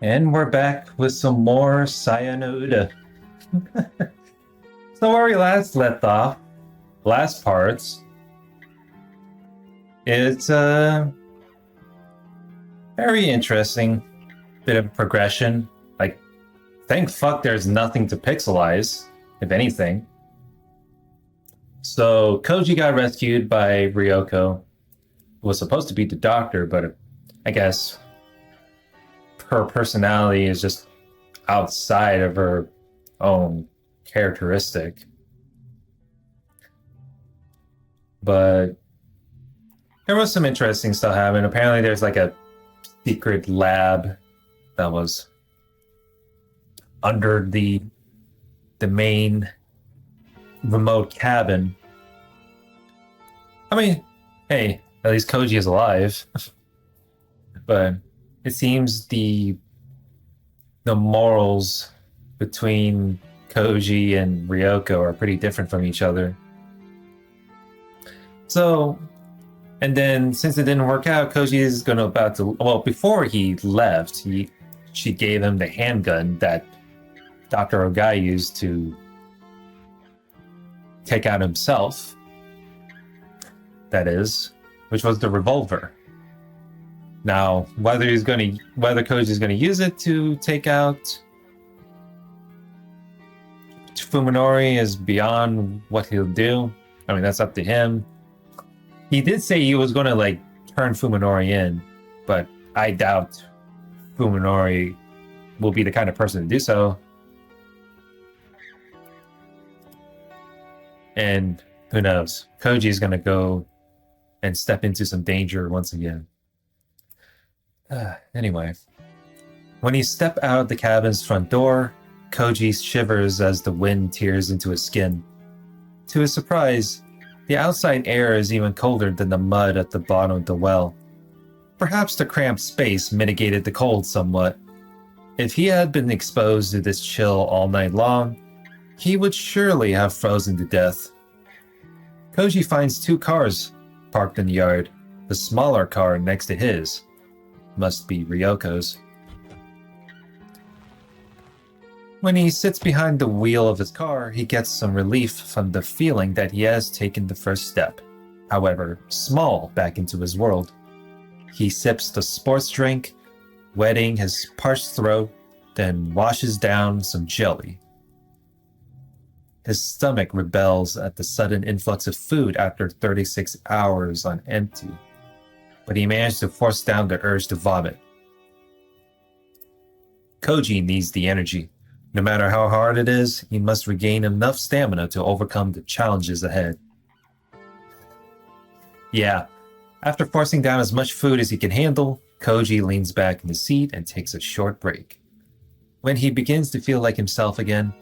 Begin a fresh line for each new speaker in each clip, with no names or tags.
And we're back with some more Sayonara. So where we last left off, last parts, it's a very interesting bit of progression. Like, thank fuck there's nothing to pixelize, if anything. So Koji got rescued by Ryoko, who was supposed to be the doctor, but I guess her personality is just outside of her own characteristic. But there was some interesting stuff happening. Apparently there's like a secret lab that was under the main remote cabin. I mean, hey, at least Koji is alive. But it seems the morals between Koji and Ryoko are pretty different from each other. So, and then since it didn't work out, Koji is before he left, she gave him the handgun that Dr. Ogai used to take out himself. That is, which was the revolver. Now, whether Koji's gonna use it to take out Fuminori is beyond what he'll do. I mean, that's up to him. He did say he was gonna turn Fuminori in, but I doubt Fuminori will be the kind of person to do so. And who knows? Koji's gonna go and step into some danger once again. Anyway, when he stepped out of the cabin's front door, Koji shivers as the wind tears into his skin. To his surprise, the outside air is even colder than the mud at the bottom of the well. Perhaps the cramped space mitigated the cold somewhat. If he had been exposed to this chill all night long, he would surely have frozen to death. Koji finds two cars parked in the yard, the smaller car next to his. Must be Ryoko's. When he sits behind the wheel of his car, he gets some relief from the feeling that he has taken the first step, however small, back into his world. He sips the sports drink, wetting his parched throat, then washes down some jelly. His stomach rebels at the sudden influx of food after 36 hours on empty, but he managed to force down the urge to vomit. Koji needs the energy. No matter how hard it is, he must regain enough stamina to overcome the challenges ahead. Yeah, after forcing down as much food as he can handle, Koji leans back in the seat and takes a short break. When he begins to feel like himself again,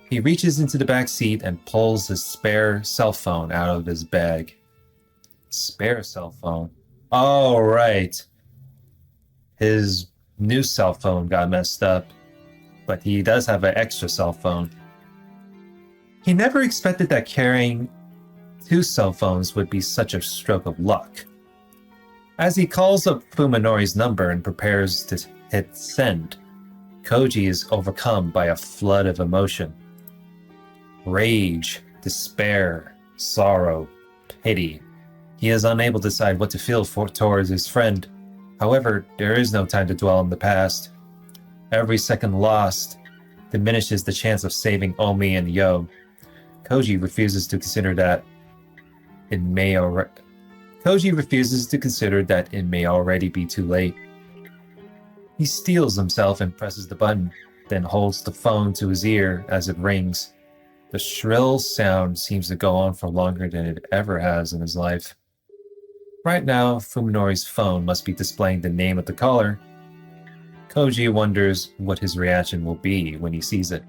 he reaches into the back seat and pulls his spare cell phone out of his bag. Spare cell phone? Oh, right. His new cell phone got messed up, but he does have an extra cell phone. He never expected that carrying two cell phones would be such a stroke of luck. As he calls up Fuminori's number and prepares to hit send, Koji is overcome by a flood of emotion. Rage, despair, sorrow, pity. He is unable to decide what to feel towards his friend. However, there is no time to dwell on the past. Every second lost diminishes the chance of saving Omi and Yo. Koji refuses to consider that it may already be too late. He steels himself and presses the button, then holds the phone to his ear as it rings. The shrill sound seems to go on for longer than it ever has in his life. Right now, Fuminori's phone must be displaying the name of the caller. Koji wonders what his reaction will be when he sees it.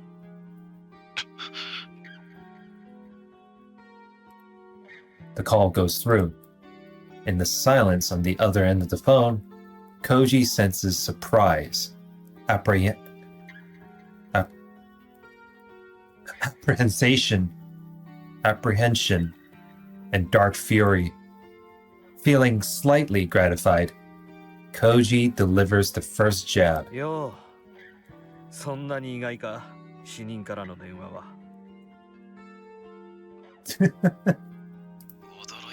The call goes through. In the silence on the other end of the phone, Koji senses surprise, apprehension, and dark fury. Feeling slightly gratified, Koji delivers the first jab.
Yo, そんなに意外か、死人からの電話は。驚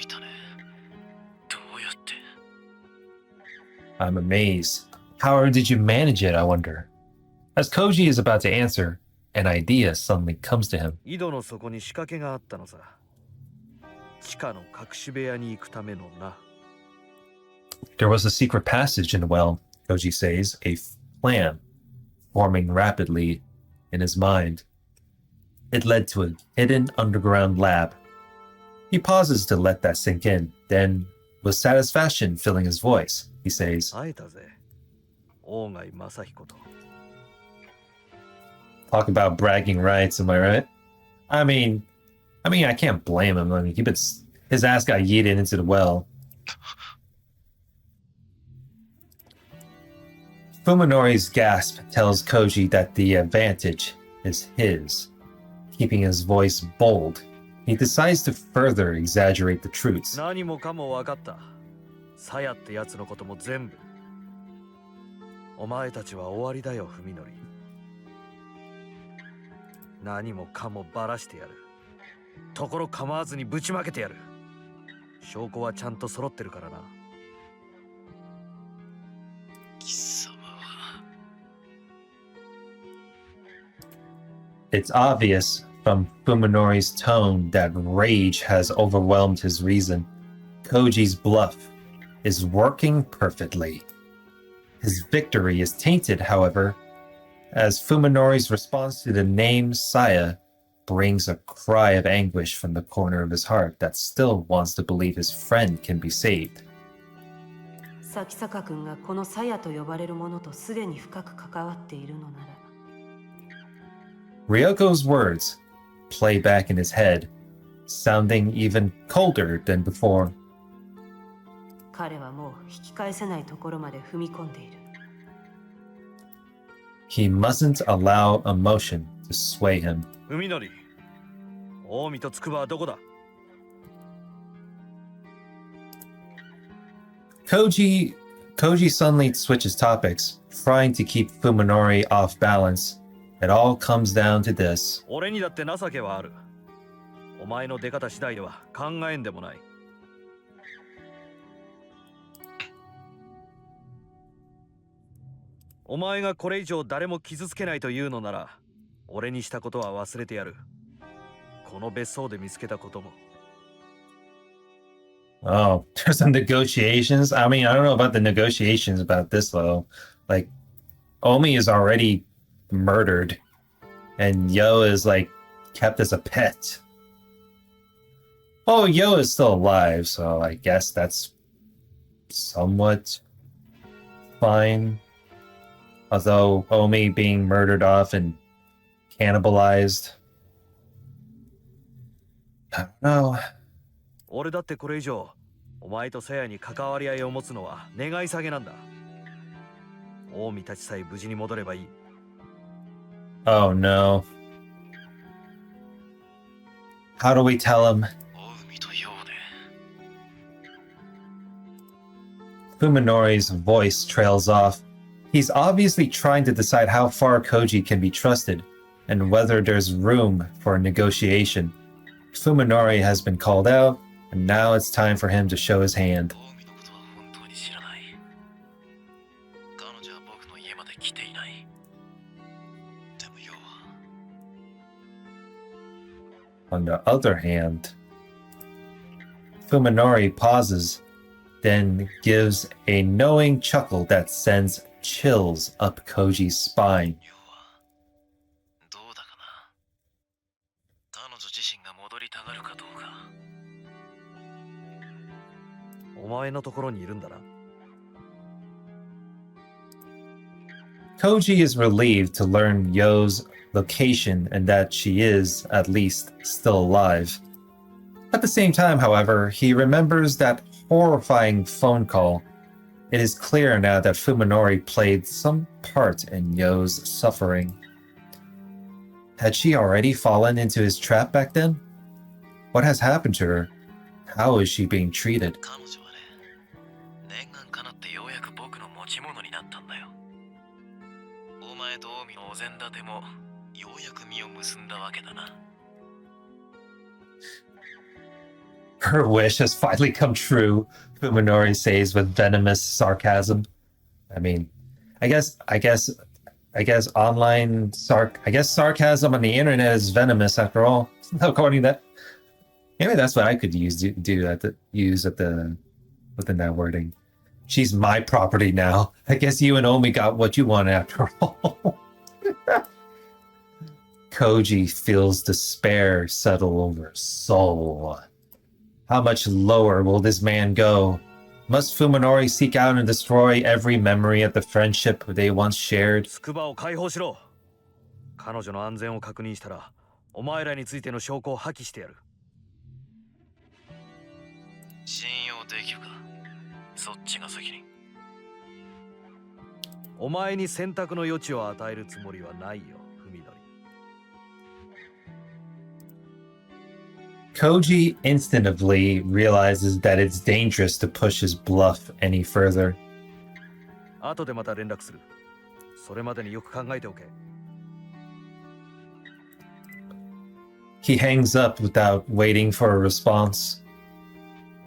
いたね。どうやって。
I'm amazed. How did you manage it, I wonder? As Koji is about to answer, an idea suddenly comes to him.
井戸の底に仕掛けがあったのさ。地下の隠し部屋に行くためのな。
There was a secret passage in the well, Koji says, a plan forming rapidly in his mind. It led to a hidden underground lab. He pauses to let that sink in, then, with satisfaction filling his voice, he says,
会えたぜ。Ogai Masahikoと。
Talk about bragging rights, am I right? I mean, I can't blame him. I mean, his ass got yeeted into the well. Fuminori's gasp tells Koji that the advantage is his. Keeping his voice bold, he decides to further exaggerate the truths.
何もかも分かった。サヤってやつのことも全部。お前たちは終わりだよ、文則。何もかもばらしてやる。ところ構わずにぶちまけてやる。証拠はちゃんと揃ってるからな。貴様は。
It's obvious from Fuminori's tone that rage has overwhelmed his reason. Koji's bluff is working perfectly. His victory is tainted, however, as Fuminori's response to the name Saya brings a cry of anguish from the corner of his heart that still wants to believe his friend can be saved.
咲坂君がこの鞘と呼ばれるものとすでに深く関わっているのなら。
Ryoko's words play back in his head, sounding even colder than before.
彼はもう引き返せないところまで踏み込んでいる。
He mustn't allow emotion to sway him.
海のり、近江と筑波はどこだ？
Koji suddenly switches topics, trying to keep Fuminori off balance. It all comes down to this.
俺にだって情けはある。お前の出方次第では考えんでもない。お前がこれ以上誰も傷つけないというのなら、俺にしたことは忘れてやる。この別荘で見つけたことも。
Oh, there's some negotiations. I mean, I don't know about the negotiations about this though. Like, Omi is already murdered, and Yo is like kept as a pet. Oh, Yo is still alive, so I guess that's somewhat fine. Although Omi being murdered off and cannibalized. I don't know.
俺だってこれ以上お前と鞘に関わり合いを持つのは願い下げなんだ。近江たちさえ無事に戻ればいい。
Oh no. How do we tell him? Fuminori's voice trails off. He's obviously trying to decide how far Koji can be trusted and whether there's room for negotiation. Fuminori has been called out, and now it's time for him to show his hand. On the other hand, Fuminori pauses, then gives a knowing chuckle that sends chills up Koji's spine.
お前のところにいるんだな。
Koji is relieved to learn Yo's location and that she is, at least, still alive. At the same time, however, he remembers that horrifying phone call. It is clear now that Fuminori played some part in Yo's suffering. Had she already fallen into his trap back then? What has happened to her? How is she being treated?
前と近江のお膳立てもようやく実を結んだわけだな。
Her wish has finally come true, Fuminori says with venomous sarcasm. I mean, I guess sarcasm on the internet is venomous after all. According to that, maybe that's what I could use within that wording. She's my property now. I guess you and Omi got what you want after all. Koji feels despair settle over his soul. How much lower will this man go? Must Fuminori seek out and destroy every memory of the friendship they once shared?
筑波を解放しろ。彼女の安全を確認したら、お前らについての証拠を破棄してやる。
信用できるか。そっちが責任。
お前に選択の余地を与えるつもりはないよ、文則。
Koji instinctively realizes that it's dangerous to push his bluff any further.
後でまた連絡する。それまでによく考えておけ。
He hangs up without waiting for a response.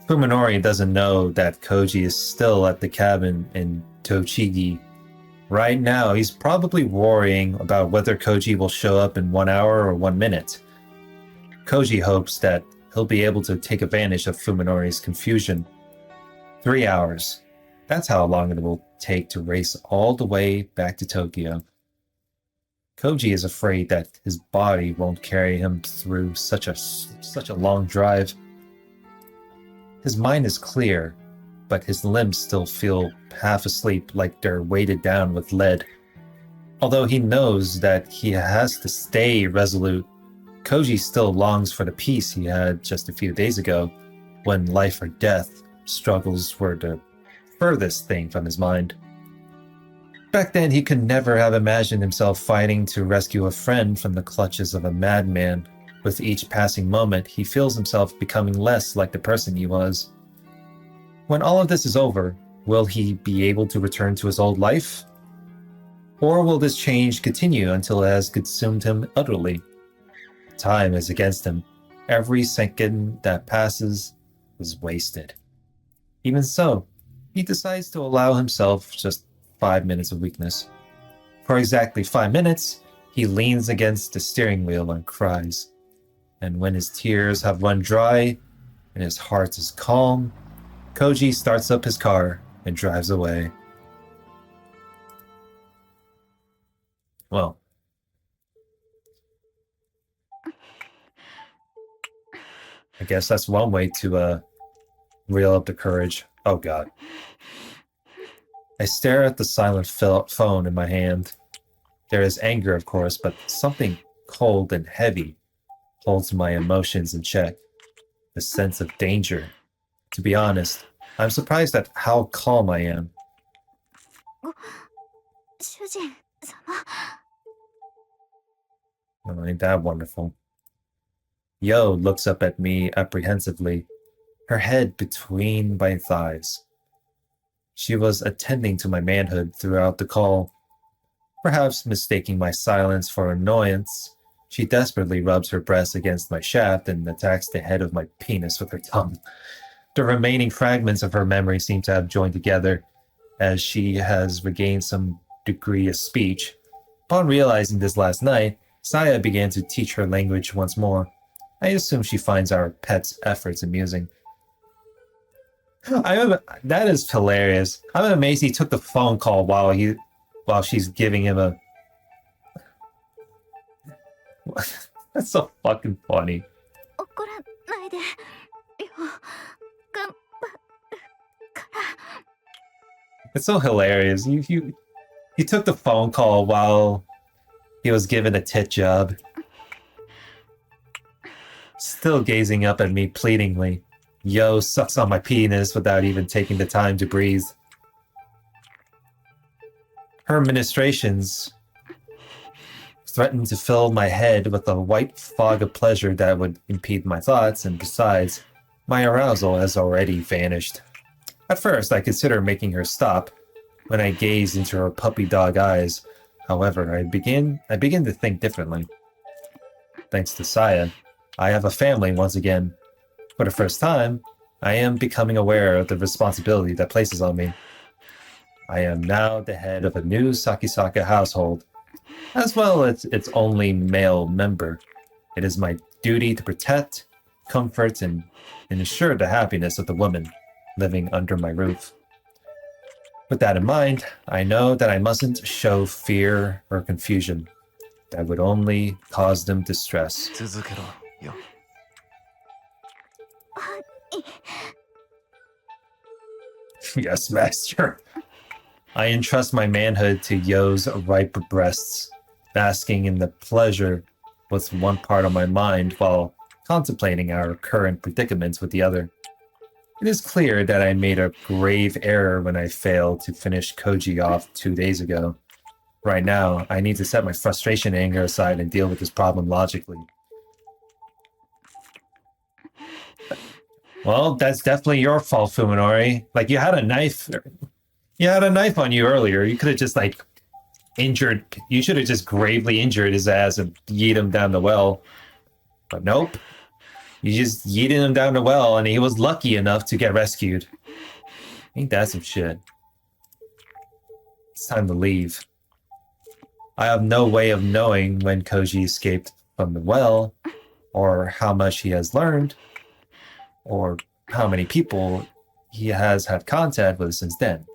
Fuminori doesn't know that Koji is still at the cabin in Tochigi. Right now, he's probably worrying about whether Koji will show up in 1 hour or 1 minute. Koji hopes that he'll be able to take advantage of Fuminori's confusion. 3 hours. That's how long it will take to race all the way back to Tokyo. Koji is afraid that his body won't carry him through such a long drive. His mind is clear, but his limbs still feel half asleep, like they're weighted down with lead. Although he knows that he has to stay resolute, Koji still longs for the peace he had just a few days ago, when life or death struggles were the furthest thing from his mind. Back then, he could never have imagined himself fighting to rescue a friend from the clutches of a madman. With each passing moment, he feels himself becoming less like the person he was. When all of this is over, will he be able to return to his old life? Or will this change continue until it has consumed him utterly? Time is against him. Every second that passes is wasted. Even so, he decides to allow himself just 5 minutes of weakness. For exactly 5 minutes, he leans against the steering wheel and cries. And when his tears have run dry and his heart is calm, Koji starts up his car and drives away. Well, I guess that's one way to reel up the courage. Oh god. I stare at the silent phone in my hand. There is anger, of course, but something cold and heavy holds my emotions in check. The sense of danger. To be honest, I'm surprised at how calm I am.
主人様。
Oh, ain't that wonderful? Yo looks up at me apprehensively, her head between my thighs. She was attending to my manhood throughout the call. Perhaps mistaking my silence for annoyance, she desperately rubs her breast against my shaft and attacks the head of my penis with her tongue. The remaining fragments of her memory seem to have joined together, as she has regained some degree of speech. Upon realizing this last night, Saya began to teach her language once more. I assume she finds our pet's efforts amusing. That is hilarious. I'm amazed he took the phone call while she's giving him a... That's so fucking funny.
怒らないでよ。頑張るから。
It's so hilarious. He took the phone call while he was given a tit job. Still gazing up at me pleadingly. Yo sucks on my penis without even taking the time to breathe. Her ministrations threatened to fill my head with a white fog of pleasure that would impede my thoughts, and besides, my arousal has already vanished. At first, I considered making her stop when I gazed into her puppy dog eyes, However, I begin to think differently. Thanks to Saya, I have a family once again. For the first time, I am becoming aware of the responsibility that places on me. I am now the head of a new Sakisaka household, as well as its only male member. It is my duty to protect, comfort, and ensure the happiness of the women living under my roof. With that in mind, I know that I mustn't show fear or confusion. That would only cause them distress.
続けろよ。
Yes, master. I entrust my manhood to Yo's ripe breasts, basking in the pleasure with one part of my mind while contemplating our current predicaments with the other. It is clear that I made a grave error when I failed to finish Koji off 2 days ago. Right now, I need to set my frustration and anger aside and deal with this problem logically. Well, that's definitely your fault, Fuminori. Like, you had a knife on you earlier. You could have just, like, you should have just gravely injured his ass and yeet him down the well. But nope. You just yeeted him down the well and he was lucky enough to get rescued. Ain't that some shit? It's time to leave. I have no way of knowing when Koji escaped from the well, or how much he has learned, or how many people he has had contact with since then.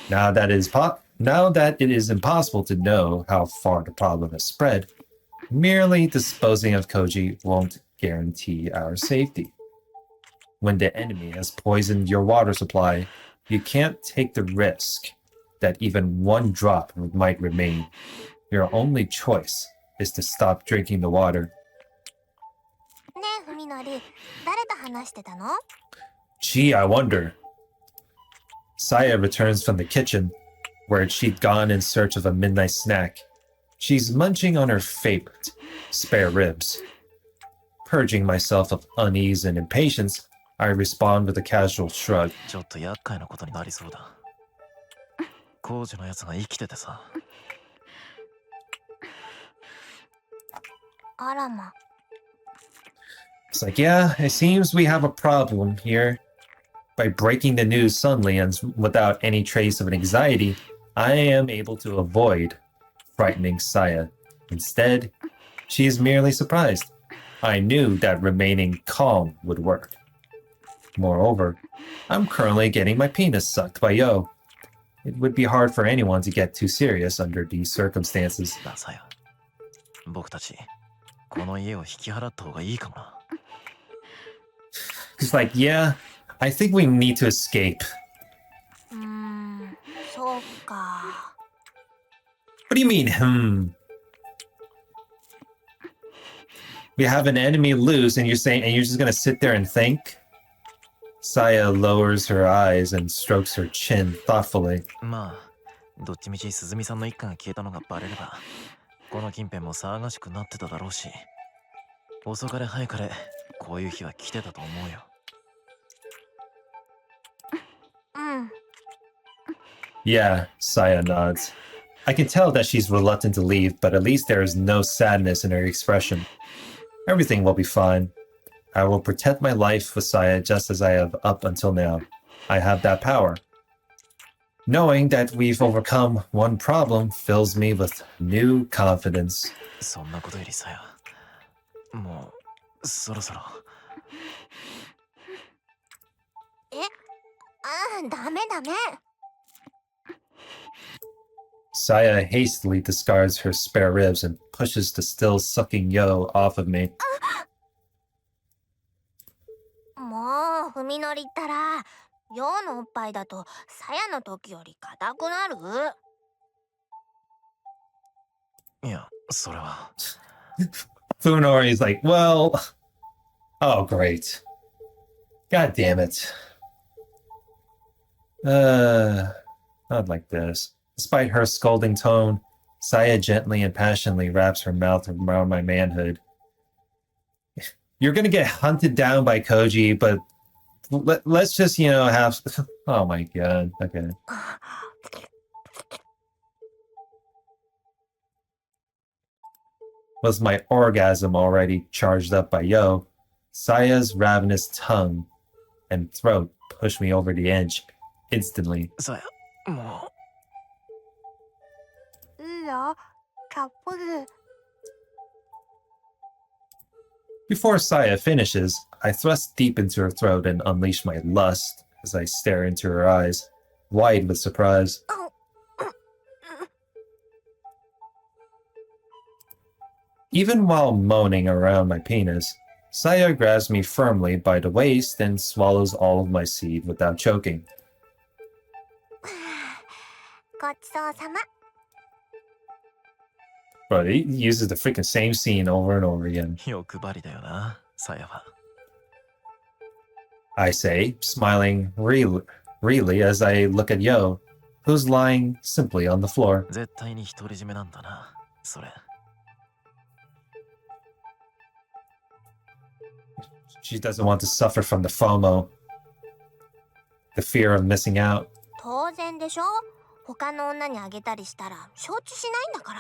Now that it is impossible to know how far the problem has spread, merely disposing of Koji won't guarantee our safety. When the enemy has poisoned your water supply, you can't take the risk that even one drop might remain. Your only choice is to stop drinking the water.
ねえ、ふみのり、誰と話してたの？
Gee, I wonder. Saya returns from the kitchen, where she'd gone in search of a midnight snack. She's munching on her favorite, spare ribs. Purging myself of unease and impatience, I respond with a casual shrug.
ちょっと厄介なことになりそうだ。工事のやつが生きててさ。
あらま。
It's like, yeah, it seems we have a problem here. By breaking the news suddenly and without any trace of an anxiety, I am able to avoid frightening Saya. Instead, she is merely surprised. I knew that remaining calm would work. Moreover, I'm currently getting my penis sucked by Yo. It would be hard for anyone to get too serious under these circumstances.
ださや。僕たち、この家を引き払った方がいいかもな。
He's like, yeah, I think we need to escape.
そうか。
What do you mean, We have an enemy loose and you're just gonna sit there and think? Saya lowers her eyes and strokes her chin thoughtfully.
まあ、どっちみち鈴見さんの一家が消えたのがバレれば、この近辺も騒がしくなってただろうし、遅かれ早かれ、こういう日は来てたと思うよ。
Yeah, Saya nods. I can tell that she's reluctant to leave, but at least there is no sadness in her expression. Everything will be fine. I will protect my life with Saya just as I have up until now. I have that power. Knowing that we've overcome one problem fills me with new confidence.
そんなことよりさや、もうそろそろ。
ダメダメ。
Saya hastily discards her spare ribs and pushes the still sucking Yo off of me.
もう、ふみのりったら、陽のおっぱいだと、さやの時より硬くなる？
いや、それは。
Funori is like, well, oh great. God damn it. Not like this. Despite her scolding tone, Saya gently and passionately wraps her mouth around my manhood. You're gonna get hunted down by Koji, but let's just, have... Oh my god, okay. With my orgasm already charged up by Yo, Saya's ravenous tongue and throat pushed me over the edge instantly.
さや、も
いいよ、たっぷり。
Before Saya finishes, I thrust deep into her throat and unleash my lust as I stare into her eyes, wide with surprise. Even while moaning around my penis, Saya grabs me firmly by the waist and swallows all of my seed without choking.
ごちそうさま。
Bro, he uses the freaking same scene over and over again.
う欲張りだよな、さやは。
I say, smiling really as I look at Yo, who's lying simply on the floor.
絶対に独り占めなんだな、それ。
She doesn't want to suffer from the FOMO, the fear of missing out.
当然でしょ。他の女にあげたりしたら承知しないんだから。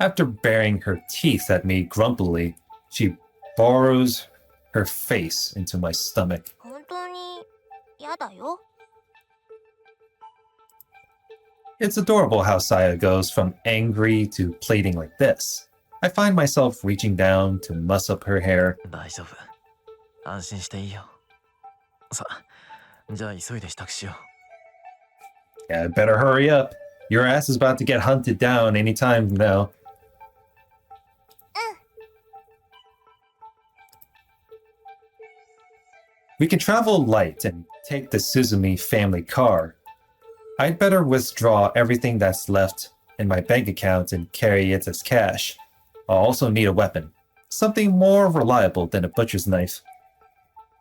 After baring her teeth at me grumpily, she burrows her face into my stomach.
本当に嫌だよ。
It's adorable how Saya goes from angry to pleading like this. I find myself reaching down to muss up her hair.
大丈夫。安心していいよ。さあ、じゃあ急いで支度しよう。
Yeah, better hurry up. Your ass is about to get hunted down any time now. We can travel light and take the Suzumi family car. I'd better withdraw everything that's left in my bank account and carry it as cash. I'll also need a weapon, something more reliable than a butcher's knife.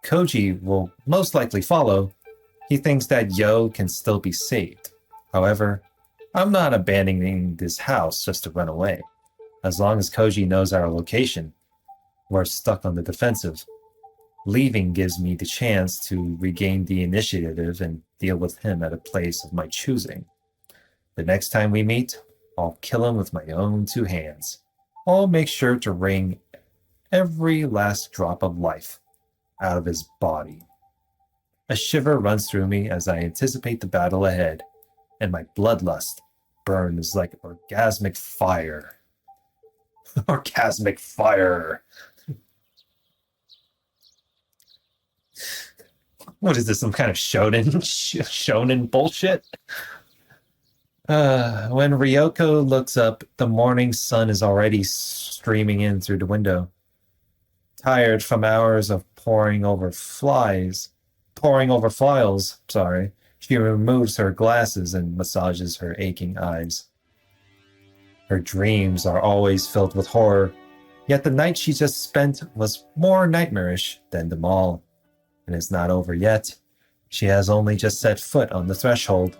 Koji will most likely follow. He thinks that Yo can still be saved. However, I'm not abandoning this house just to run away. As long as Koji knows our location, we're stuck on the defensive. Leaving gives me the chance to regain the initiative and deal with him at a place of my choosing. The next time we meet, I'll kill him with my own two hands. I'll make sure to wring every last drop of life out of his body. A shiver runs through me as I anticipate the battle ahead, and my bloodlust burns like orgasmic fire. Orgasmic fire. What is this, some kind of shonen bullshit? When Ryoko looks up, the morning sun is already streaming in through the window. Tired from hours of poring over files, she removes her glasses and massages her aching eyes. Her dreams are always filled with horror, yet the night she just spent was more nightmarish than them all. And it's not over yet. She has only just set foot on the threshold.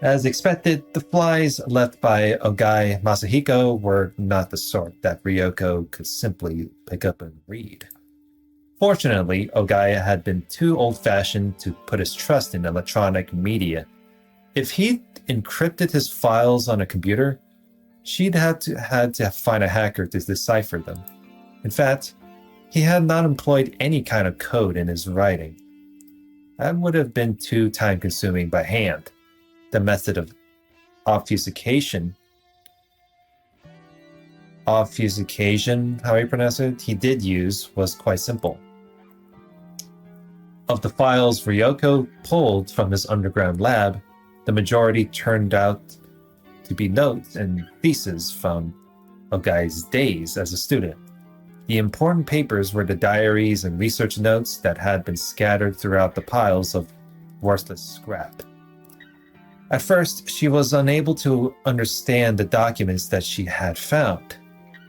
As expected, the flies left by Ogai Masahiko were not the sort that Ryoko could simply pick up and read. Fortunately, Ogai had been too old-fashioned to put his trust in electronic media. If he'd encrypted his files on a computer, she'd had to find a hacker to decipher them. In fact, he had not employed any kind of code in his writing. That would have been too time-consuming by hand. The method of obfuscation, how you pronounce it, he did use was quite simple. Of the files Ryoko pulled from his underground lab, the majority turned out to be notes and theses from Ogai's days as a student. The important papers were the diaries and research notes that had been scattered throughout the piles of worthless scrap. At first, she was unable to understand the documents that she had found.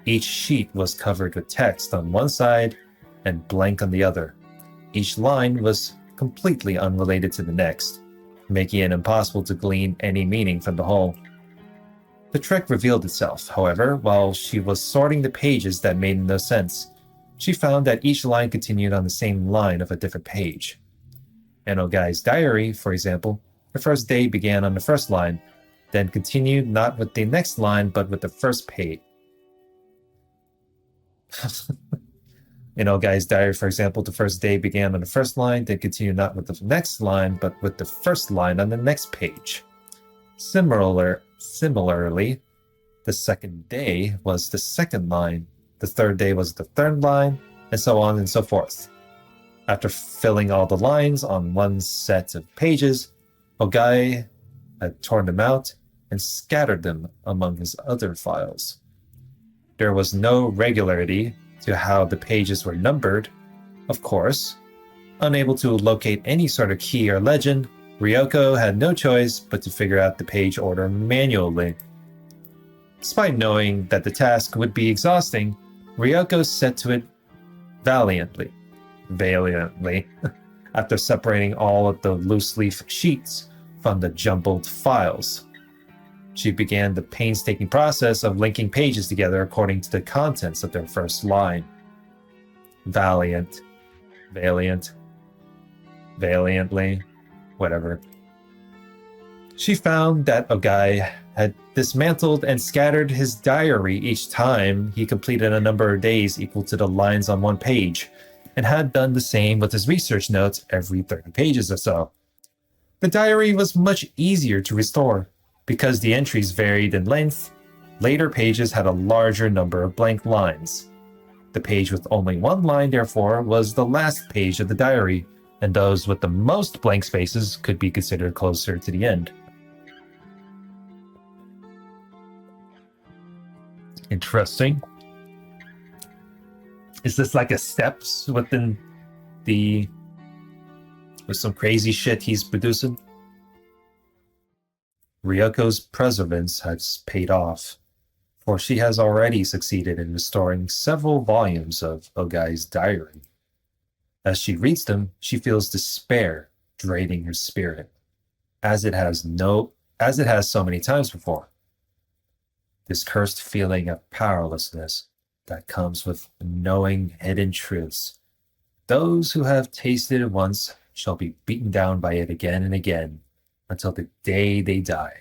Each sheet was covered with text on one side and blank on the other. Each line was completely unrelated to the next, making it impossible to glean any meaning from the whole. The trick revealed itself, however, while she was sorting the pages that made no sense. She found that each line continued on the same line of a different page. In Ogai's diary, for example, the first day began on the first line, then continued not with the next line, but with the first page. In Ogai's diary, for example, the first day began on the first line, then continued not with the next line, but with the first line on the next page. Similarly, the second day was the second line, the third day was the third line, and so on and so forth. After filling all the lines on one set of pages, Ogai had torn them out and scattered them among his other files. There was no regularity to how the pages were numbered. Of course, unable to locate any sort of key or legend, Ryoko had no choice but to figure out the page order manually. Despite knowing that the task would be exhausting, Ryoko set to it valiantly, after separating all of the loose-leaf sheets from the jumbled files. She began the painstaking process of linking pages together according to the contents of their first line. Valiantly, whatever. She found that Ogai had dismantled and scattered his diary each time he completed a number of days equal to the lines on one page, and had done the same with his research notes every 30 pages or so. The diary was much easier to restore. Because the entries varied in length, later pages had a larger number of blank lines. The page with only one line, therefore, was the last page of the diary, and those with the most blank spaces could be considered closer to the end. Interesting. Is this like a steps within with some crazy shit he's producing? Ryoko's perseverance has paid off, for she has already succeeded in restoring several volumes of Ogai's diary. As she reads them, she feels despair draining her spirit, as it has so many times before. This cursed feeling of powerlessness that comes with knowing hidden truths. Those who have tasted it once shall be beaten down by it again and again, until the day they die.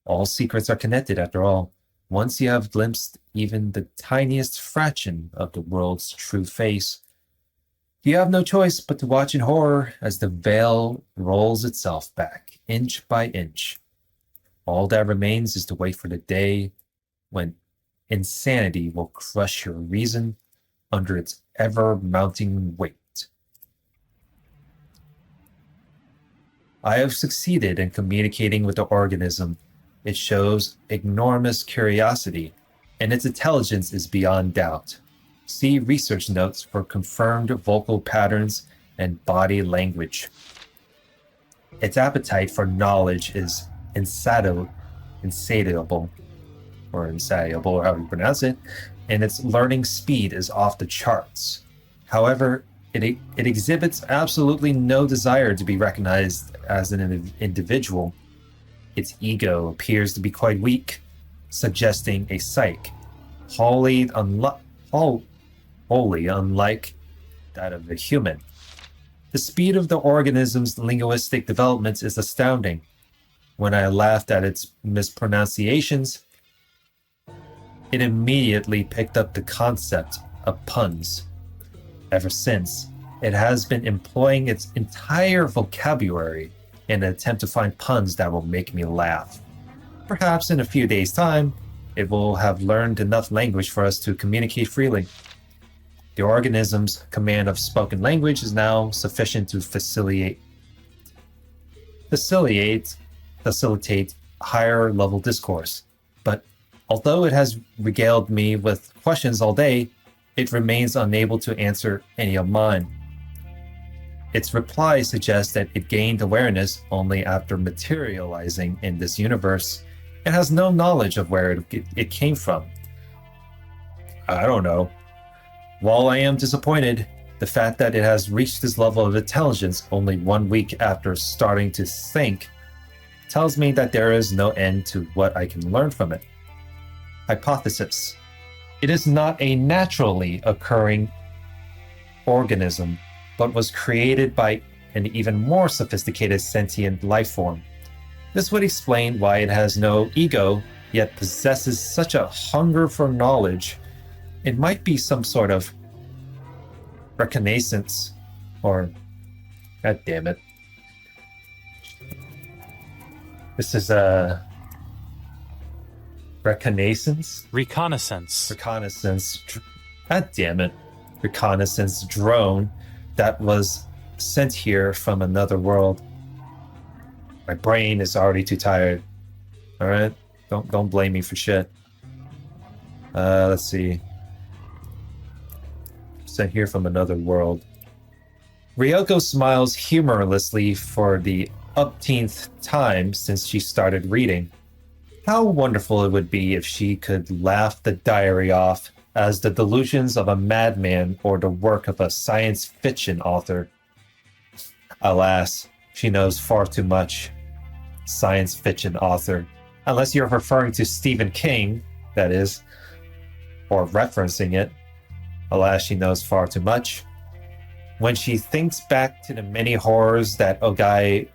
All secrets are connected after all. Once you have glimpsed even the tiniest fraction of the world's true face, you have no choice but to watch in horror as the veil rolls itself back, inch by inch. All that remains is to wait for the day when insanity will crush your reason under its ever-mounting weight. I have succeeded in communicating with the organism. It shows enormous curiosity, and its intelligence is beyond doubt. See research notes for confirmed vocal patterns and body language. Its appetite for knowledge is insatiable, or however you pronounce it, and its learning speed is off the charts. However, it exhibits absolutely no desire to be recognized as an individual. Its ego appears to be quite weak, suggesting a psyche wholly unlike that of a human. The speed of the organism's linguistic development is astounding. When I laughed at its mispronunciations, it immediately picked up the concept of puns. Ever since, it has been employing its entire vocabulary in an attempt to find puns that will make me laugh. Perhaps in a few days' time, it will have learned enough language for us to communicate freely. The organism's command of spoken language is now sufficient to facilitate higher level discourse. But although it has regaled me with questions all day, it remains unable to answer any of mine. Its reply suggests that it gained awareness only after materializing in this universe and has no knowledge of where it came from. I don't know. While I am disappointed, the fact that it has reached this level of intelligence only 1 week after starting to think tells me that there is no end to what I can learn from it. Hypothesis. It is not a naturally occurring organism, but was created by an even more sophisticated sentient life form. This would explain why it has no ego, yet possesses such a hunger for knowledge. It might be some sort of reconnaissance, or... God damn it. This is a... Reconnaissance?
Reconnaissance.
God damn it. Reconnaissance drone that was sent here from another world. My brain is already too tired. Alright? Don't blame me for shit. Let's see. Sent here from another world. Ryoko smiles humorlessly for the upteenth time since she started reading. How wonderful it would be if she could laugh the diary off as the delusions of a madman or the work of a science fiction author. Alas, she knows far too much. Science fiction author. Unless you're referring to Stephen King, that is, or referencing it. Alas, she knows far too much. When she thinks back to the many horrors that Ogai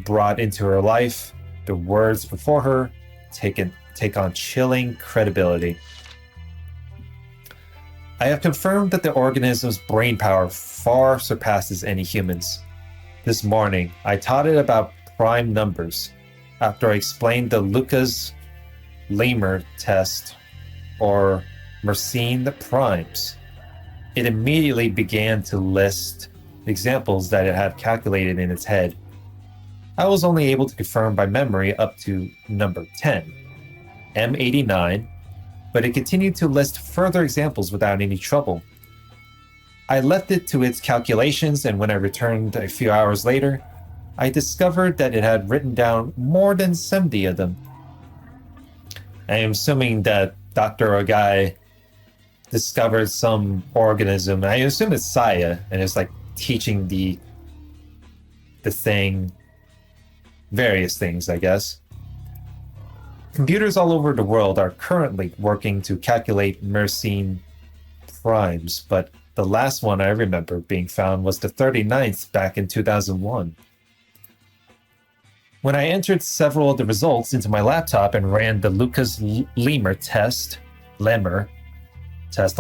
brought into her life, the words before her take on chilling credibility. I have confirmed that the organism's brain power far surpasses any human's. This morning, I taught it about prime numbers. After I explained the Lucas-Lehmer test, or Mersenne primes, it immediately began to list examples that it had calculated in its head. I was only able to confirm by memory up to number 10, M89, but it continued to list further examples without any trouble. I left it to its calculations, and when I returned a few hours later, I discovered that it had written down more than 70 of them. I am assuming that Dr. Ogai discovered some organism. I assume it's Saya, and it's like teaching the thing various things, I guess. Computers all over the world are currently working to calculate Mersenne primes, but the last one I remember being found was the 39th back in 2001. When I entered several of the results into my laptop and ran the Lucas-Lehmer test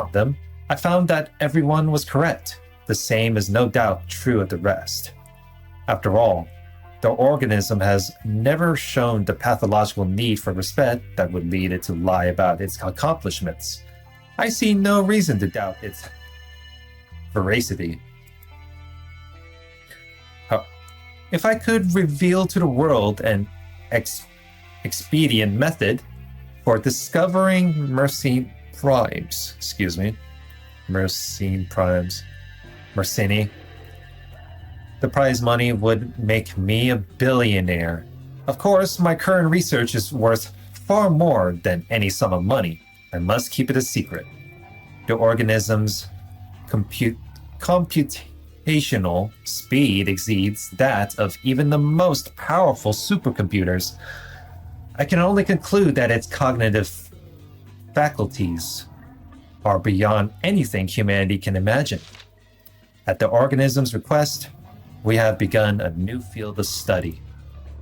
on them, I found that everyone was correct. The same is no doubt true of the rest. After all, the organism has never shown the pathological need for respect that would lead it to lie about its accomplishments. I see no reason to doubt its veracity. If I could reveal to the world an expedient method for discovering Mersenne primes, the prize money would make me a billionaire. Of course, my current research is worth far more than any sum of money. I must keep it a secret. The organism's computational speed exceeds that of even the most powerful supercomputers. I can only conclude that its cognitive faculties are beyond anything humanity can imagine. At the organism's request, we have begun a new field of study.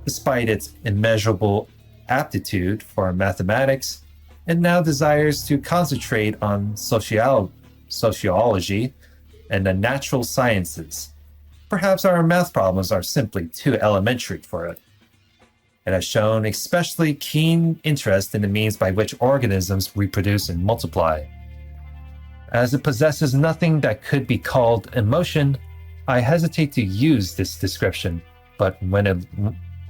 Despite its immeasurable aptitude for mathematics, it now desires to concentrate on sociology and the natural sciences. Perhaps our math problems are simply too elementary for it. It has shown especially keen interest in the means by which organisms reproduce and multiply. As it possesses nothing that could be called emotion, I hesitate to use this description, but when it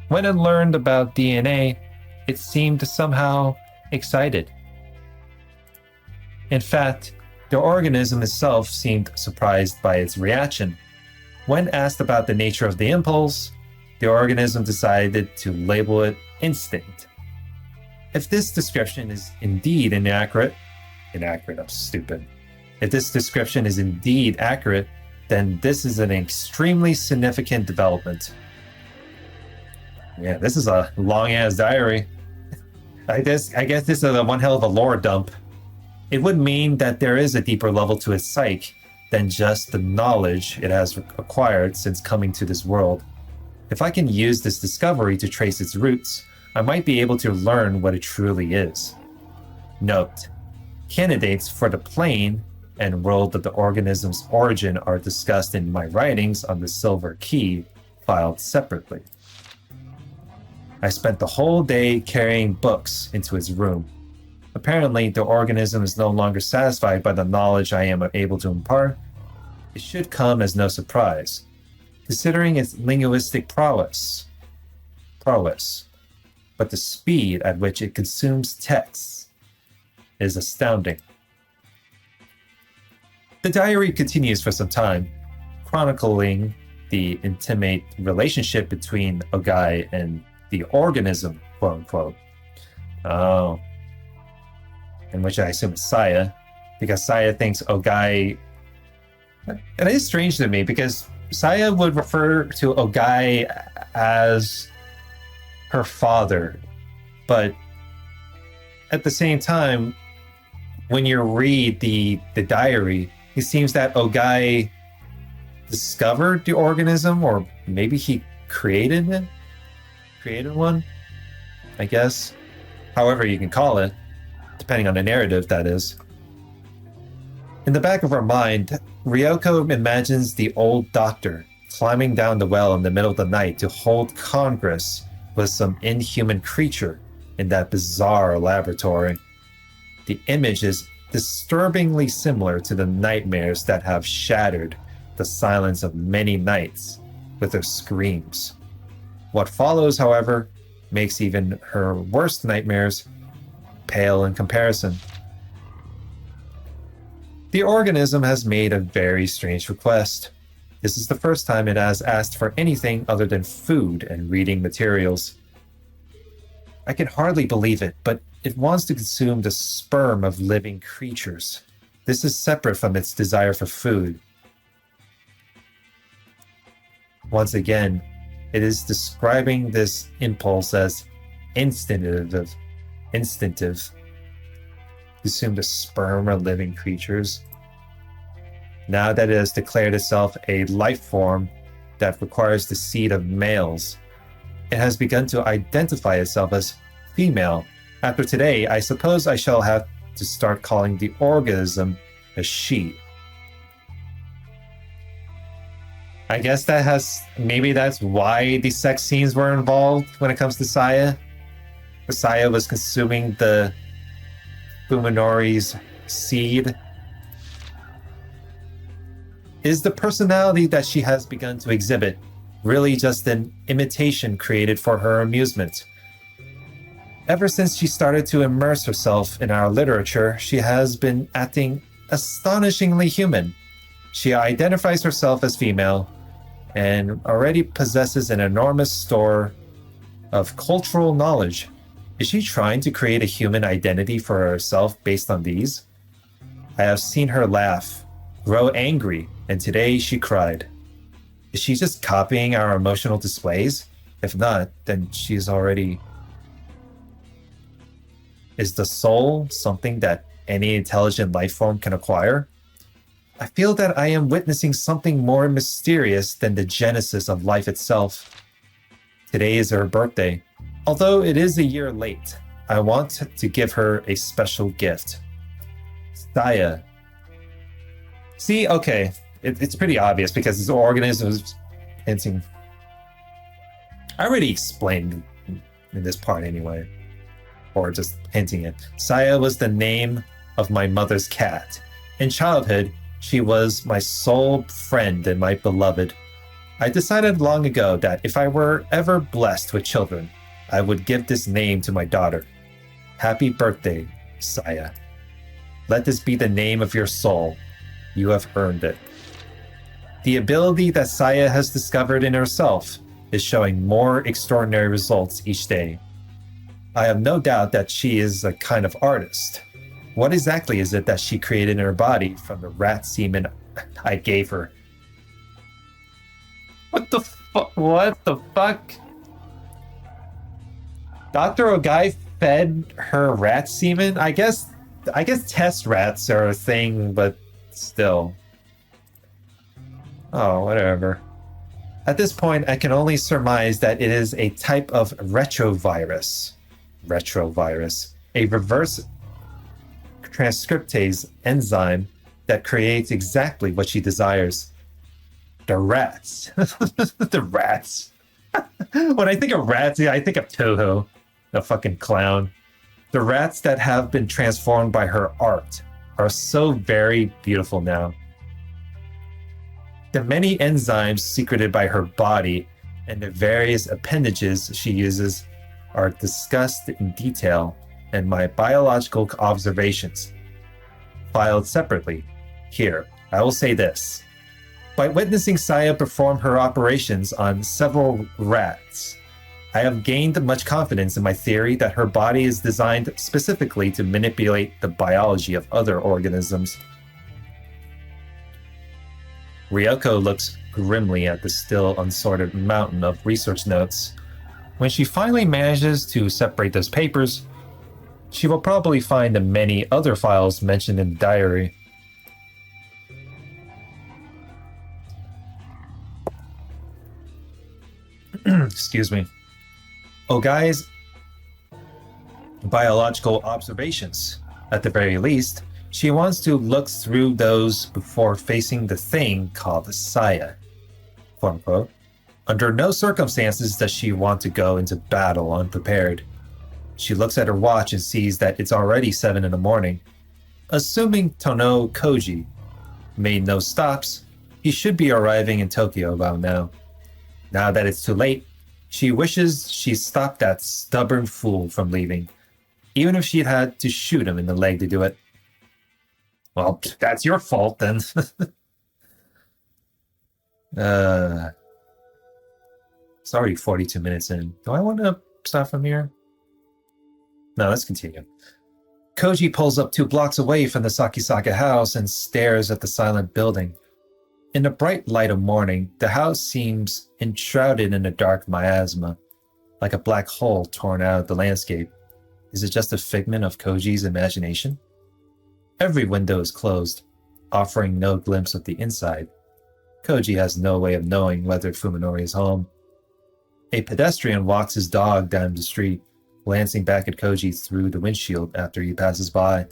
learned about DNA, it seemed somehow excited. In fact, the organism itself seemed surprised by its reaction. When asked about the nature of the impulse, the organism decided to label it instinct. If this description is indeed If this description is indeed accurate, then this is an extremely significant development. Yeah, this is a long-ass diary. I guess this is one hell of a lore dump. It would mean that there is a deeper level to its psyche than just the knowledge it has acquired since coming to this world. If I can use this discovery to trace its roots, I might be able to learn what it truly is. Note: candidates for the plane and world of the organism's origin are discussed in my writings on the Silver Key, filed separately. I spent the whole day carrying books into his room. Apparently, the organism is no longer satisfied by the knowledge I am able to impart. It should come as no surprise, considering its linguistic prowess. But the speed at which it consumes texts is astounding. The diary continues for some time, chronicling the intimate relationship between Ogai and the organism, quote unquote. Oh. In which I assume is Saya, because Saya thinks Ogai... And it is strange to me, because Saya would refer to Ogai as her father, but at the same time, when you read the diary, it seems that Ogai discovered the organism, or maybe he created it? Created one, I guess. However you can call it, depending on the narrative, that is. In the back of her mind, Ryoko imagines the old doctor climbing down the well in the middle of the night to hold congress with some inhuman creature in that bizarre laboratory. The image is disturbingly similar to the nightmares that have shattered the silence of many nights with their screams. What follows, however, makes even her worst nightmares pale in comparison. The organism has made a very strange request. This is the first time it has asked for anything other than food and reading materials. I can hardly believe it, but it wants to consume the sperm of living creatures. This is separate from its desire for food. Once again, it is describing this impulse as instinctive. Consume the sperm of living creatures. Now that it has declared itself a life form that requires the seed of males, it has begun to identify itself as female. After today, I suppose I shall have to start calling the organism a she. I guess maybe that's why the sex scenes were involved when it comes to Saya. Saya was consuming the Fuminori's seed. Is the personality that she has begun to exhibit really just an imitation created for her amusement? Ever since she started to immerse herself in our literature, she has been acting astonishingly human. She identifies herself as female and already possesses an enormous store of cultural knowledge. Is she trying to create a human identity for herself based on these? I have seen her laugh, grow angry, and today she cried. Is she just copying our emotional displays? If not, then she's already... Is the soul something that any intelligent life form can acquire? I feel that I am witnessing something more mysterious than the genesis of life itself. Today is her birthday. Although it is a year late, I want to give her a special gift. Saya. See, okay, it's pretty obvious because this organism is hinting. I already explained in this part anyway, or just hinting it. Saya was the name of my mother's cat. In childhood, she was my sole friend and my beloved. I decided long ago that if I were ever blessed with children, I would give this name to my daughter. Happy birthday, Saya. Let this be the name of your soul. You have earned it. The ability that Saya has discovered in herself is showing more extraordinary results each day. I have no doubt that she is a kind of artist. What exactly is it that she created in her body from the rat semen I gave her? What the fuck? Dr. Ogai fed her rat semen? I guess test rats are a thing, but still. Oh, whatever. At this point, I can only surmise that it is a type of retrovirus. Retrovirus. A reverse transcriptase enzyme that creates exactly what she desires. The rats. The rats. When I think of rats, I think of Toho, the fucking clown. The rats that have been transformed by her art are so very beautiful now. The many enzymes secreted by her body and the various appendages she uses are discussed in detail in my biological observations, filed separately. Here, I will say this. By witnessing Saya perform her operations on several rats, I have gained much confidence in my theory that her body is designed specifically to manipulate the biology of other organisms. Ryoko looks grimly at the still unsorted mountain of research notes. When she finally manages to separate those papers, she will probably find the many other files mentioned in the diary. Excuse me. Ogai's biological observations. At the very least, she wants to look through those before facing the thing called the Saya. Quote unquote. Under no circumstances does she want to go into battle unprepared. She looks at her watch and sees that it's already 7 in the morning. Assuming Tono Koji made no stops, he should be arriving in Tokyo about now. Now that it's too late, she wishes she stopped that stubborn fool from leaving, even if she'd had to shoot him in the leg to do it. Well, that's your fault then. It's already 42 minutes in. Do I want to start from here? No, let's continue. Koji pulls up 2 blocks away from the Sakisaka house and stares at the silent building. In the bright light of morning, the house seems enshrouded in a dark miasma, like a black hole torn out of the landscape. Is it just a figment of Koji's imagination? Every window is closed, offering no glimpse of the inside. Koji has no way of knowing whether Fuminori is home. A pedestrian walks his dog down the street, glancing back at Koji through the windshield after he passes by.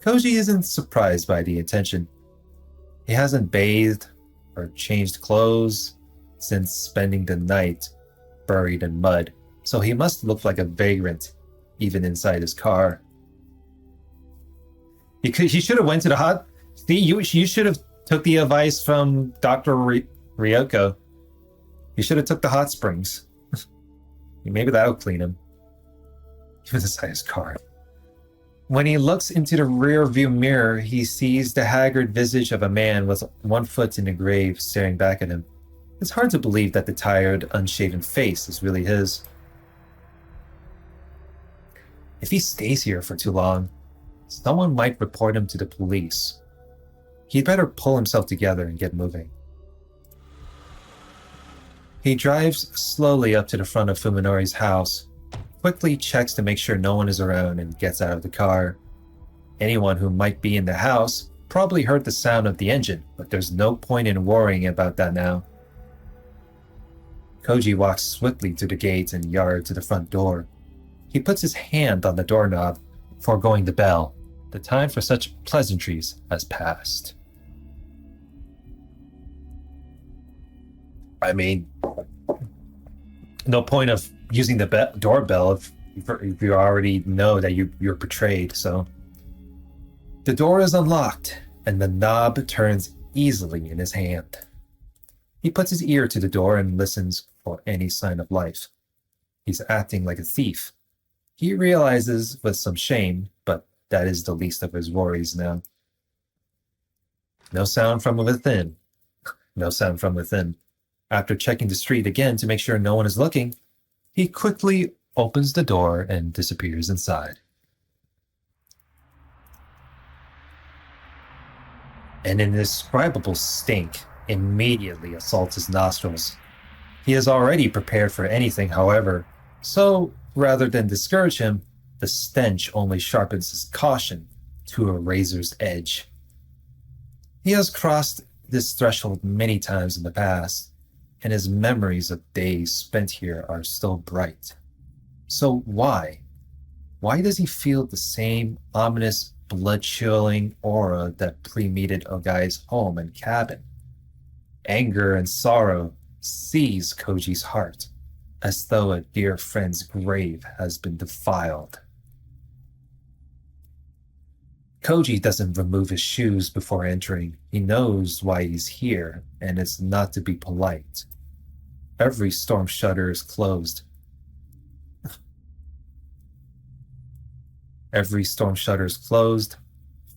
Koji isn't surprised by the attention. He hasn't bathed or changed clothes since spending the night buried in mud, so he must look like a vagrant, even inside his car. He should have went to the hot... See, you should have took the advice from Dr. Ryoko. You should have took the hot springs. Maybe that'll clean him. Even inside his car. When he looks into the rear view mirror, he sees the haggard visage of a man with 1 foot in the grave staring back at him. It's hard to believe that the tired, unshaven face is really his. If he stays here for too long, someone might report him to the police. He'd better pull himself together and get moving. He drives slowly up to the front of Fuminori's house, quickly checks to make sure no one is around, and gets out of the car. Anyone who might be in the house probably heard the sound of the engine, but there's no point in worrying about that now. Koji walks swiftly to the gate and yard to the front door. He puts his hand on the doorknob, foregoing the bell. The time for such pleasantries has passed. I mean, no point of using the doorbell if you already know that you're betrayed, so. The door is unlocked, and the knob turns easily in his hand. He puts his ear to the door and listens for any sign of life. He's acting like a thief. He realizes with some shame, but that is the least of his worries now. No sound from within. No sound from within. After checking the street again to make sure no one is looking, he quickly opens the door and disappears inside. An indescribable stink immediately assaults his nostrils. He is already prepared for anything, however, so rather than discourage him, the stench only sharpens his caution to a razor's edge. He has crossed this threshold many times in the past, and his memories of days spent here are still bright. So why? Why does he feel the same ominous, blood-chilling aura that pre-meted Ogai's home and cabin? Anger and sorrow seize Koji's heart, as though a dear friend's grave has been defiled. Koji doesn't remove his shoes before entering. He knows why he's here, and it's not to be polite. Every storm shutter is closed.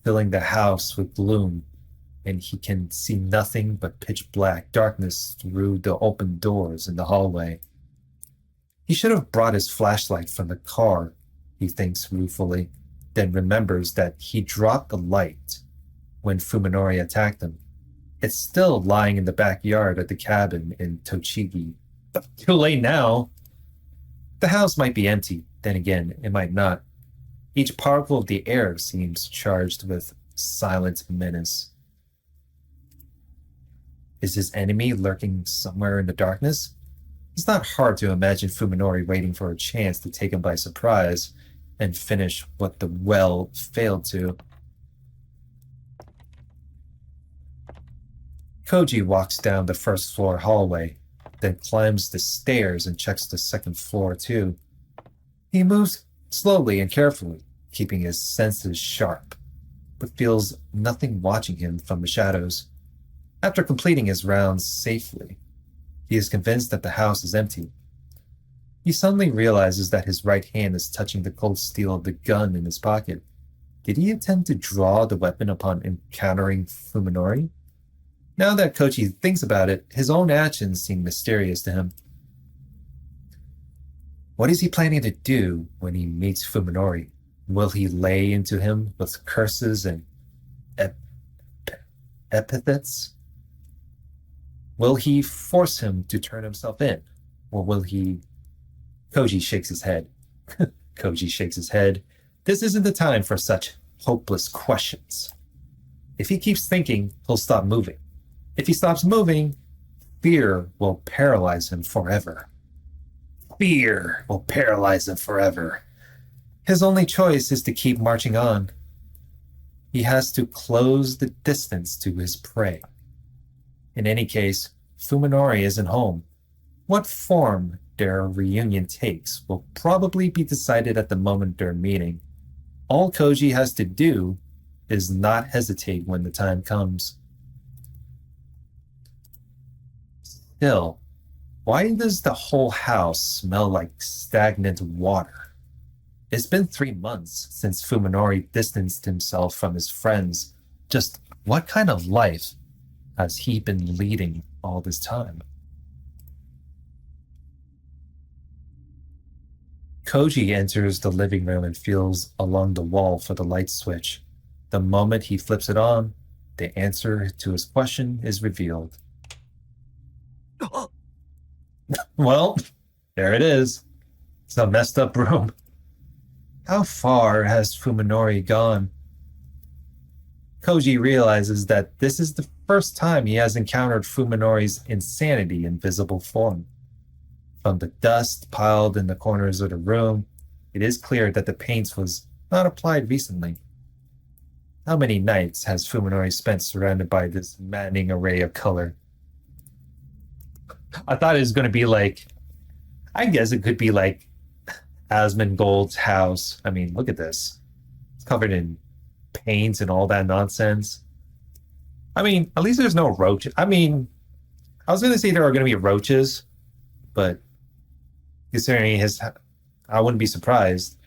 Filling the house with gloom, and he can see nothing but pitch black darkness through the open doors in the hallway. He should have brought his flashlight from the car, he thinks ruefully, then remembers that he dropped the light when Fuminori attacked him. It's still lying in the backyard of the cabin in Tochigi. But too late now. The house might be empty, then again, it might not. Each particle of the air seems charged with silent menace. Is his enemy lurking somewhere in the darkness? It's not hard to imagine Fuminori waiting for a chance to take him by surprise and finish what the well failed to. Koji walks down the first floor hallway, then climbs the stairs and checks the second floor too. He moves slowly and carefully, keeping his senses sharp, but feels nothing watching him from the shadows. After completing his rounds safely, he is convinced that the house is empty. He suddenly realizes that his right hand is touching the cold steel of the gun in his pocket. Did he attempt to draw the weapon upon encountering Fuminori? Now that Koji thinks about it, his own actions seem mysterious to him. What is he planning to do when he meets Fuminori? Will he lay into him with curses and epithets? Will he force him to turn himself in? Or will he... Koji shakes his head. This isn't the time for such hopeless questions. If he keeps thinking, he'll stop moving. If he stops moving, fear will paralyze him forever. His only choice is to keep marching on. He has to close the distance to his prey. In any case, Fuminori isn't home. What form their reunion takes will probably be decided at the moment they're meeting. All Koji has to do is not hesitate when the time comes. Still, why does the whole house smell like stagnant water? It's been 3 months since Fuminori distanced himself from his friends. Just what kind of life has he been leading all this time? Koji enters the living room and feels along the wall for the light switch. The moment he flips it on, the answer to his question is revealed. Well, there it is. It's a messed up room. How far has Fuminori gone? Koji realizes that this is the first time he has encountered Fuminori's insanity in visible form. From the dust piled in the corners of the room, it is clear that the paint was not applied recently. How many nights has Fuminori spent surrounded by this maddening array of color? I thought it was going to be like, I guess it could be like Asmongold's house. I mean, look at this. It's covered in paint and all that nonsense. I mean, at least there's no roaches. I mean, I was going to say there are going to be roaches, but considering his, I wouldn't be surprised.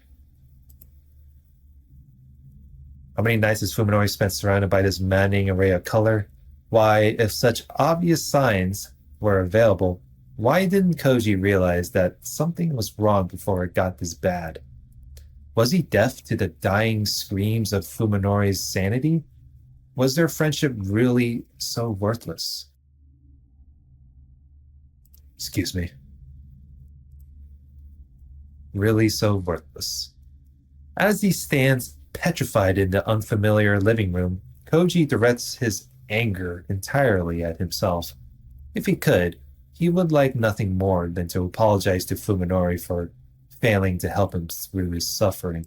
How many nights has Fuminori spent surrounded by this maddening array of color? Why, if such obvious signs were available, why didn't Koji realize that something was wrong before it got this bad? Was he deaf to the dying screams of Fuminori's sanity? Was their friendship really so worthless? Excuse me. Really so worthless. As he stands petrified in the unfamiliar living room, Koji directs his anger entirely at himself. If he could, he would like nothing more than to apologize to Fuminori for failing to help him through his suffering.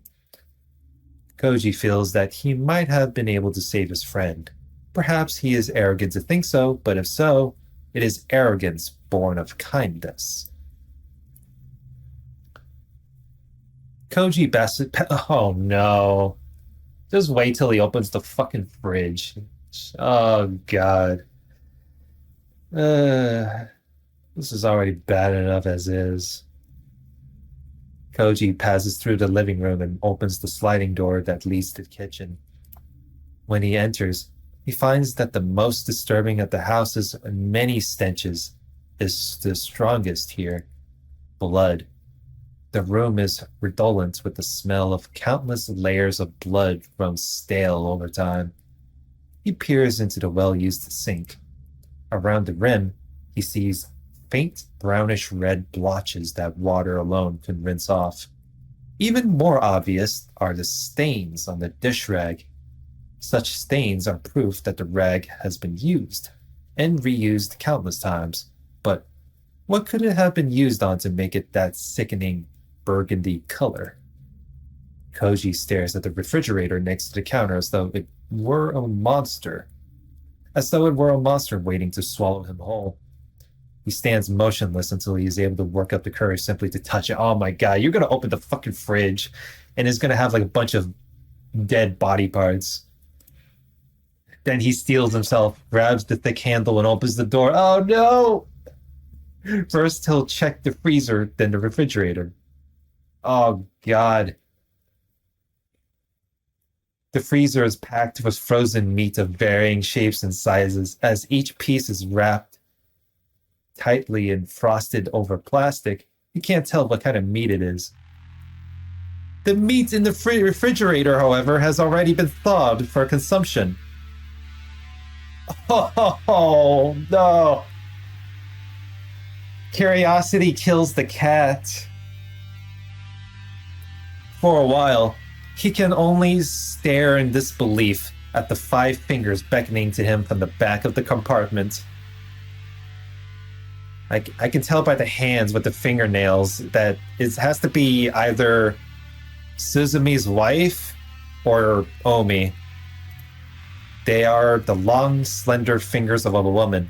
Koji feels that he might have been able to save his friend. Perhaps he is arrogant to think so, but if so, it is arrogance born of kindness. Koji Bassett. Oh no. Just wait till he opens the fucking fridge. Oh god. This is already bad enough as is. Koji passes through the living room and opens the sliding door that leads to the kitchen. When he enters, he finds that the most disturbing of the house's many stenches is the strongest here: blood. The room is redolent with the smell of countless layers of blood grown stale over time. He peers into the well-used sink. Around the rim, he sees faint brownish red blotches that water alone can rinse off. Even more obvious are the stains on the dish rag. Such stains are proof that the rag has been used, and reused countless times. But what could it have been used on to make it that sickening burgundy color? Koji stares at the refrigerator next to the counter as though it were a monster. Waiting to swallow him whole. He stands motionless until he is able to work up the courage simply to touch it. Oh my god, you're gonna open the fucking fridge and it's gonna have like a bunch of dead body parts. Then he steels himself, grabs the thick handle, and opens the door. Oh no! First he'll check the freezer, then the refrigerator. Oh god. The freezer is packed with frozen meat of varying shapes and sizes, as each piece is wrapped tightly and frosted over plastic. You can't tell what kind of meat it is. The meat in the refrigerator, however, has already been thawed for consumption. Oh, no. Curiosity kills the cat. For a while, he can only stare in disbelief at the 5 fingers beckoning to him from the back of the compartment. I can tell by the hands with the fingernails that it has to be either Suzumi's wife or Omi. They are the long, slender fingers of a woman.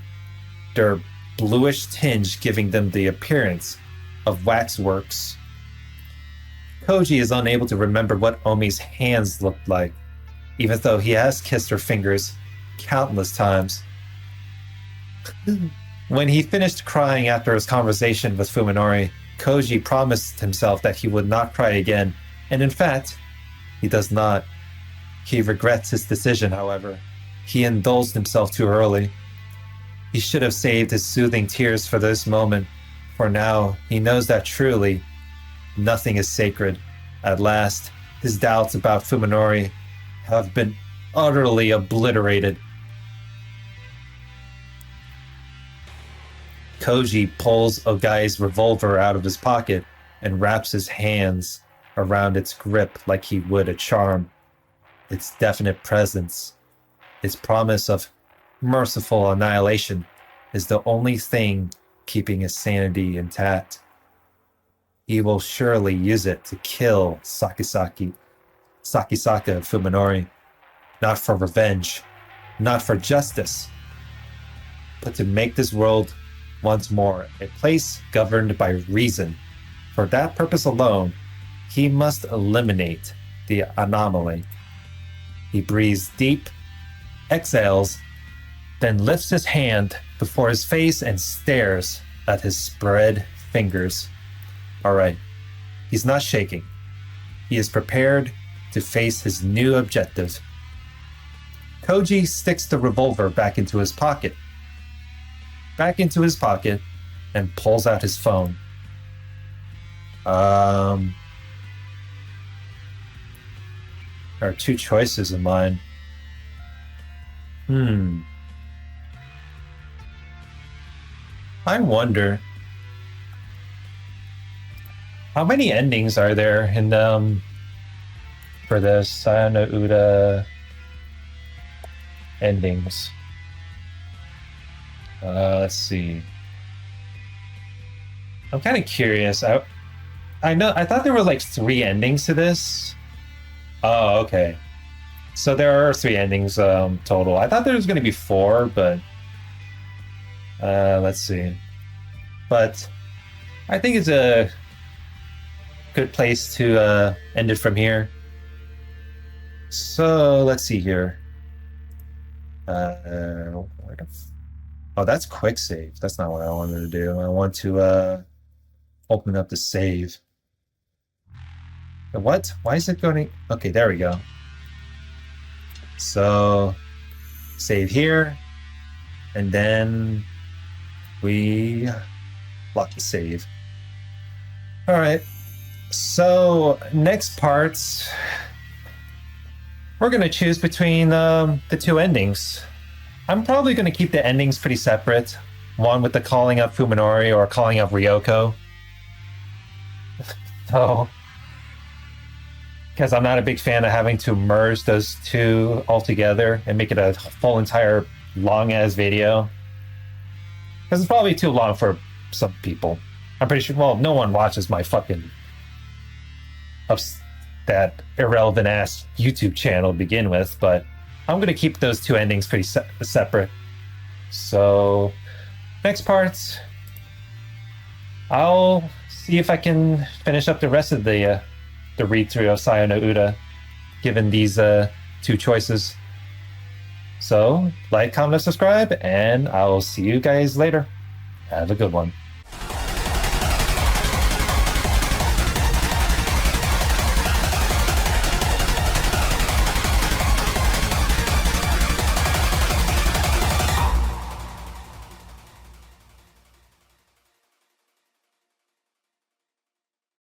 Their bluish tinge giving them the appearance of waxworks. Koji is unable to remember what Omi's hands looked like, even though he has kissed her fingers countless times. When he finished crying after his conversation with Fuminori, Koji promised himself that he would not cry again, and in fact, he does not. He regrets his decision, however. He indulged himself too early. He should have saved his soothing tears for this moment, for now he knows that truly, nothing is sacred. At last, his doubts about Fuminori have been utterly obliterated. Koji pulls Ogai's revolver out of his pocket and wraps his hands around its grip like he would a charm. Its definite presence, its promise of merciful annihilation, is the only thing keeping his sanity intact. He will surely use it to kill Sakisaka Fuminori, not for revenge, not for justice, but to make this world once more a place governed by reason. For that purpose alone, he must eliminate the anomaly. He breathes deep, exhales, then lifts his hand before his face and stares at his spread fingers. All right, he's not shaking. He is prepared to face his new objective. Koji sticks the revolver back into his pocket, and pulls out his phone. There are 2 choices of mine. I wonder, how many endings are there in for this Sayano Uda endings? Let's see. I'm kind of curious. I thought there were like 3 endings to this. Oh, okay. So there are 3 endings total. I thought there was going to be 4, but let's see. But I think it's a good place to end it from here. So let's see here. Oh, that's quick save. That's not what I wanted to do. I want to open up the save. What? Why is it going? Okay, there we go. So save here, and then we lock the save. All right. So next parts, we're gonna choose between the 2 endings. I'm probably gonna keep the endings pretty separate. One with the calling up Fuminori or calling up Ryoko. So, because I'm not a big fan of having to merge those 2 all together and make it a full entire long ass video. Because it's probably too long for some people. I'm pretty sure, well, no one watches my fucking that irrelevant ass YouTube channel to begin with, but I'm going to keep those 2 endings pretty separate. So, next parts, I'll see if I can finish up the rest of the read-through of Sayo no Uda, given these 2 choices. So, like, comment, and subscribe, and I'll see you guys later. Have a good one.